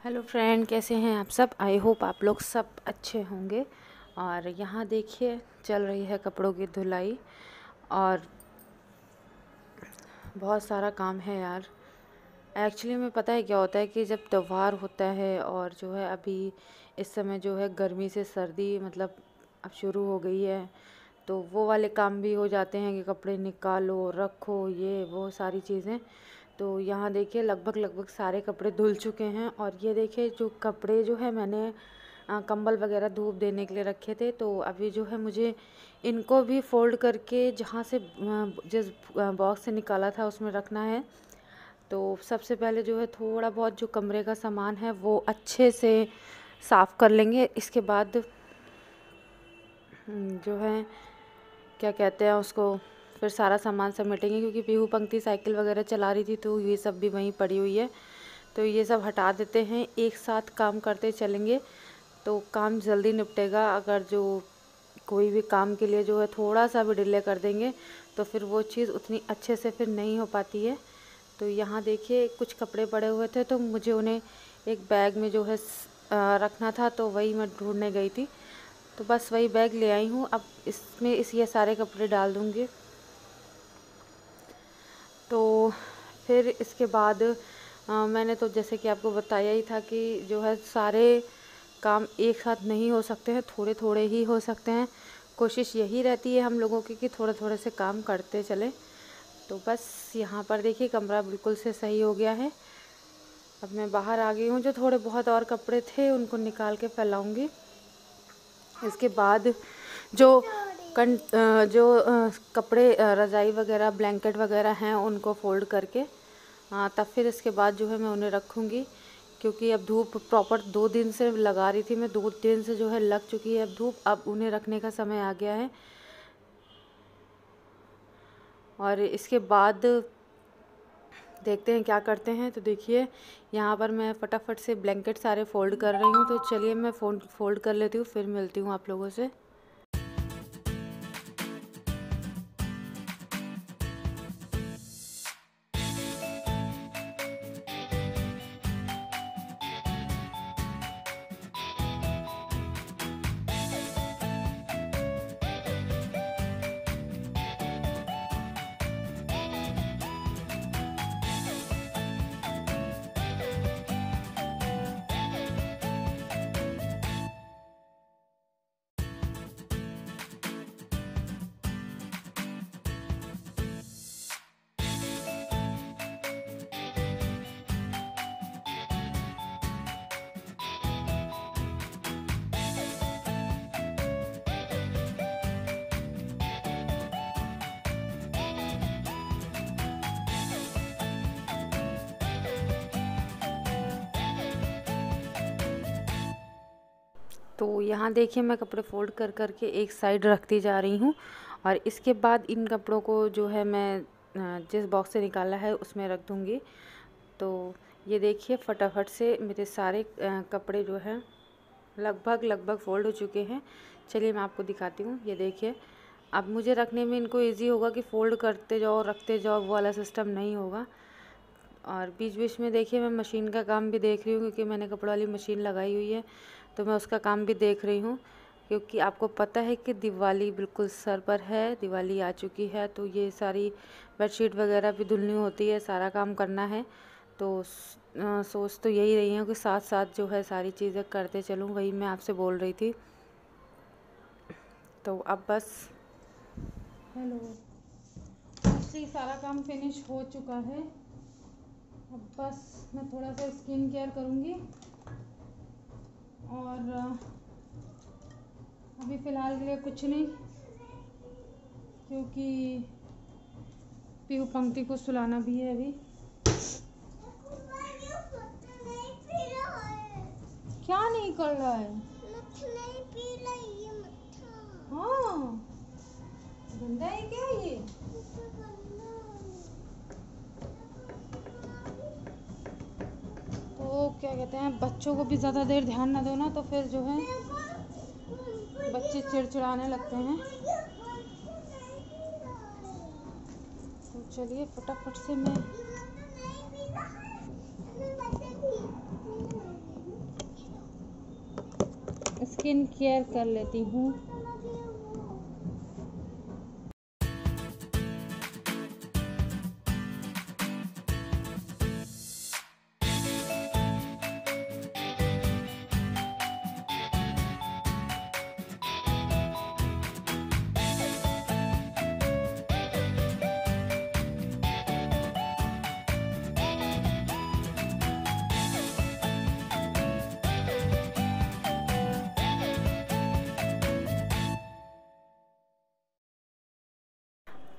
Hello friend, कैसे हैं आप सब। आई होप आप लोग सब अच्छे होंगे। और यहाँ देखिए चल रही है कपड़ों की धुलाई और बहुत सारा काम है यार। एक्चुअली में पता है क्या होता है कि जब त्यौहार होता है और जो है अभी इस समय जो है गर्मी से सर्दी मतलब अब शुरू हो गई है, तो वो वाले काम भी हो जाते हैं कि कपड़े निकालो रखो ये वो सारी चीज़ें। तो यहाँ देखिए लगभग सारे कपड़े धुल चुके हैं। और ये देखिए जो कपड़े जो है मैंने कंबल वगैरह धूप देने के लिए रखे थे, तो अभी जो है मुझे इनको भी फोल्ड करके जहाँ से जिस बॉक्स से निकाला था उसमें रखना है। तो सबसे पहले जो है थोड़ा बहुत जो कमरे का सामान है वो अच्छे से साफ़ कर लेंगे। इसके बाद जो है क्या कहते हैं उसको, फिर सारा सामान समेटेंगे, क्योंकि पीहू पंक्ति साइकिल वगैरह चला रही थी तो ये सब भी वहीं पड़ी हुई है। तो ये सब हटा देते हैं, एक साथ काम करते चलेंगे तो काम जल्दी निपटेगा। अगर जो कोई भी काम के लिए जो है थोड़ा सा भी डिले कर देंगे तो फिर वो चीज़ उतनी अच्छे से फिर नहीं हो पाती है। तो यहाँ देखिए कुछ कपड़े पड़े हुए थे तो मुझे उन्हें एक बैग में जो है रखना था, तो वही मैं ढूंढने गई थी। तो बस वही बैग ले आई हूँ। अब इसमें ये सारे कपड़े डाल दूँगी। तो फिर इसके बाद मैंने तो जैसे कि आपको बताया ही था कि जो है सारे काम एक साथ नहीं हो सकते हैं, थोड़े थोड़े ही हो सकते हैं। कोशिश यही रहती है हम लोगों की कि थोड़े थोड़े से काम करते चलें। तो बस यहाँ पर देखिए कमरा बिल्कुल से सही हो गया है। अब मैं बाहर आ गई हूँ। जो थोड़े बहुत और कपड़े थे उनको निकाल के फैलाऊँगी। इसके बाद जो कपड़े रज़ाई वगैरह ब्लैंकेट वगैरह हैं उनको फ़ोल्ड करके तब फिर इसके बाद जो है मैं उन्हें रखूँगी। क्योंकि अब धूप प्रॉपर 2 दिन से लगा रही थी मैं, 2 दिन से जो है लग चुकी है अब धूप। अब उन्हें रखने का समय आ गया है। और इसके बाद देखते हैं क्या करते हैं। तो देखिए यहाँ पर मैं फटाफट से ब्लैंकेट सारे फ़ोल्ड कर रही हूँ। तो चलिए मैं फ़ोल्ड कर लेती हूँ, फिर मिलती हूँ आप लोगों से। तो यहाँ देखिए मैं कपड़े फ़ोल्ड कर कर के एक साइड रखती जा रही हूँ। और इसके बाद इन कपड़ों को जो है मैं जिस बॉक्स से निकाला है उसमें रख दूँगी। तो ये देखिए फटाफट से मेरे सारे कपड़े जो हैं लगभग फ़ोल्ड हो चुके हैं। चलिए मैं आपको दिखाती हूँ। ये देखिए अब मुझे रखने में इनको इजी होगा कि फ़ोल्ड करते जाओ रखते जाओ, वो वाला सिस्टम नहीं होगा। और बीच बीच में देखिए मैं मशीन का काम भी देख रही हूँ, क्योंकि मैंने कपड़ों वाली मशीन लगाई हुई है तो मैं उसका काम भी देख रही हूँ। क्योंकि आपको पता है कि दिवाली बिल्कुल सर पर है, दिवाली आ चुकी है, तो ये सारी बेडशीट वगैरह भी धुलनी होती है, सारा काम करना है। तो सोच तो यही रही हूँ कि साथ साथ जो है सारी चीज़ें करते चलूँ, वही मैं आपसे बोल रही थी। तो अब बस हेलो, मोस्टली सारा काम फिनिश हो चुका है। अब बस मैं थोड़ा सा स्किन केयर करूँगी। और अभी फ़िलहाल के लिए कुछ नहीं, क्योंकि पीहू पंक्ति को सुलाना भी है अभी। क्या नहीं कर रहा है? नहीं पी रही है मट्ठा। हाँ, गंदा है क्या ये? तो क्या कहते हैं, बच्चों को भी ज़्यादा देर ध्यान ना दो ना, तो फिर जो है बच्चे चिड़चिड़ाने लगते हैं। तो चलिए फटाफट से मैं स्किन केयर कर लेती हूँ।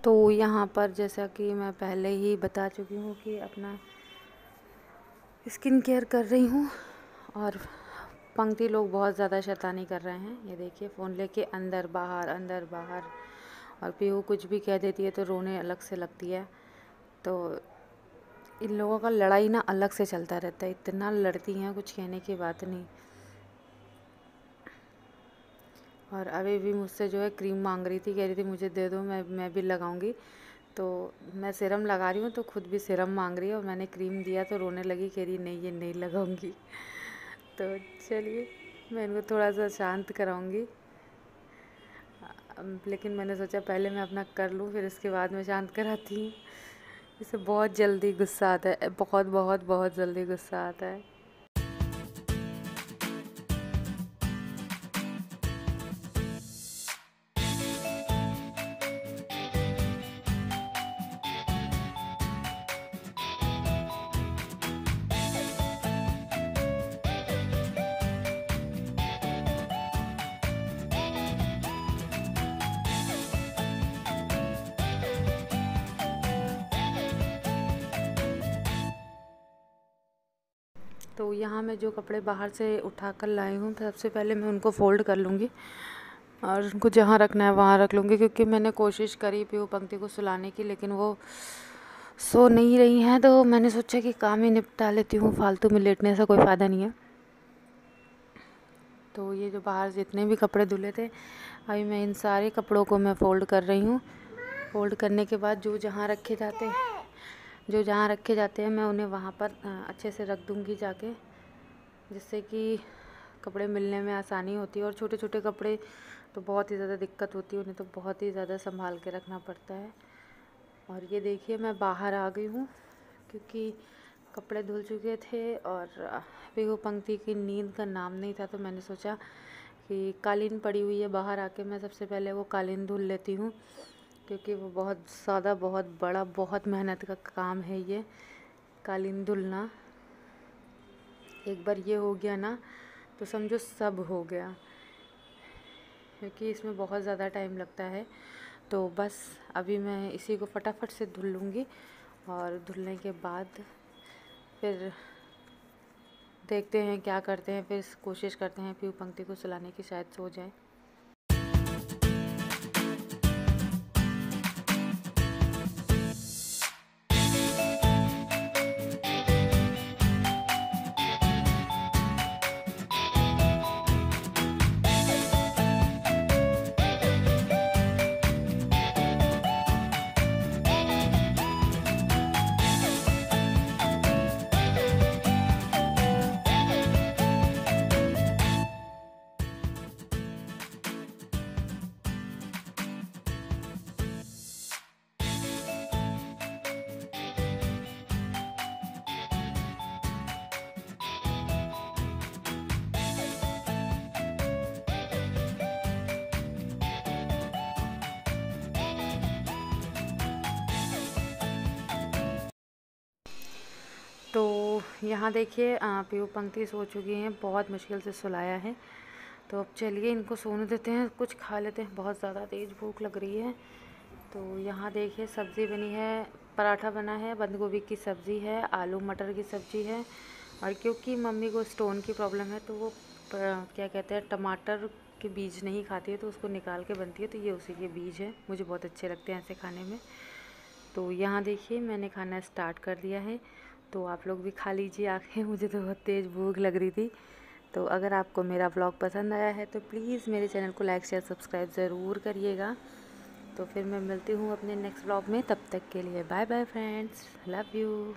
तो यहाँ पर जैसा कि मैं पहले ही बता चुकी हूँ कि अपना स्किन केयर कर रही हूँ, और पंक्ति लोग बहुत ज़्यादा शैतानी कर रहे हैं। ये देखिए, फ़ोन लेके अंदर बाहर और पीहू कुछ भी कह देती है तो रोने अलग से लगती है। तो इन लोगों का लड़ाई ना अलग से चलता रहता है, इतना लड़ती हैं, कुछ कहने की बात नहीं। और अभी भी मुझसे जो है क्रीम मांग रही थी, कह रही थी मुझे दे दो, मैं भी लगाऊंगी। तो मैं सीरम लगा रही हूँ तो खुद भी सीरम मांग रही है, और मैंने क्रीम दिया तो रोने लगी, कह रही नहीं ये नहीं लगाऊंगी। तो चलिए मैं इनको थोड़ा सा शांत कराऊंगी, लेकिन मैंने सोचा पहले मैं अपना कर लूँ, फिर इसके बाद मैं शांत कराती हूँ। इसे बहुत जल्दी गुस्सा आता है, बहुत बहुत बहुत जल्दी गुस्सा आता है। तो यहाँ मैं जो कपड़े बाहर से उठा कर लाई हूँ, सबसे पहले मैं उनको फ़ोल्ड कर लूँगी और उनको जहाँ रखना है वहाँ रख लूँगी, क्योंकि मैंने कोशिश करी पीहू पंक्ति को सुलाने की, लेकिन वो सो नहीं रही हैं। तो मैंने सोचा कि काम ही निपटा लेती हूँ, फालतू में लेटने से कोई फ़ायदा नहीं है। तो ये जो बाहर जितने भी कपड़े धुले थे, अभी मैं इन सारे कपड़ों को मैं फ़ोल्ड कर रही हूँ। फ़ोल्ड करने के बाद जो जहाँ रखे जाते हैं मैं उन्हें वहाँ पर अच्छे से रख दूँगी जाके, जिससे कि कपड़े मिलने में आसानी होती है। और छोटे छोटे कपड़े तो बहुत ही ज़्यादा दिक्कत होती है, उन्हें तो बहुत ही ज़्यादा संभाल के रखना पड़ता है। और ये देखिए मैं बाहर आ गई हूँ, क्योंकि कपड़े धुल चुके थे और पीहू पंक्ति की नींद का नाम नहीं था। तो मैंने सोचा कि कालीन पड़ी हुई है, बाहर आके मैं सबसे पहले वो कालीन धुल लेती हूँ, क्योंकि वो बहुत ज़्यादा बहुत बड़ा बहुत मेहनत का काम है ये कालीन धुलना। एक बार ये हो गया ना तो समझो सब हो गया, क्योंकि इसमें बहुत ज़्यादा टाइम लगता है। तो बस अभी मैं इसी को फटाफट से धुल लूँगी, और धुलने के बाद फिर देखते हैं क्या करते हैं, फिर कोशिश करते हैं पीहू पंक्ति को सुलाने की, शायद सो जाए। तो यहाँ देखिए पीहू पंक्ति सो चुकी हैं, बहुत मुश्किल से सुलाया है। तो अब चलिए इनको सोने देते हैं, कुछ खा लेते हैं, बहुत ज़्यादा तेज़ भूख लग रही है। तो यहाँ देखिए सब्ज़ी बनी है, पराठा बना है, बंद गोभी की सब्ज़ी है, आलू मटर की सब्ज़ी है। और क्योंकि मम्मी को स्टोन की प्रॉब्लम है, तो वो क्या कहते हैं टमाटर के बीज नहीं खाती है, तो उसको निकाल के बनती है। तो ये उसी के बीज है, मुझे बहुत अच्छे लगते हैं ऐसे खाने में। तो यहाँ देखिए मैंने खाना स्टार्ट कर दिया है, तो आप लोग भी खा लीजिए आके, मुझे तो बहुत तेज़ भूख लग रही थी। तो अगर आपको मेरा व्लॉग पसंद आया है तो प्लीज़ मेरे चैनल को लाइक शेयर सब्सक्राइब ज़रूर करिएगा। तो फिर मैं मिलती हूँ अपने नेक्स्ट व्लॉग में, तब तक के लिए bye bye friends, love you.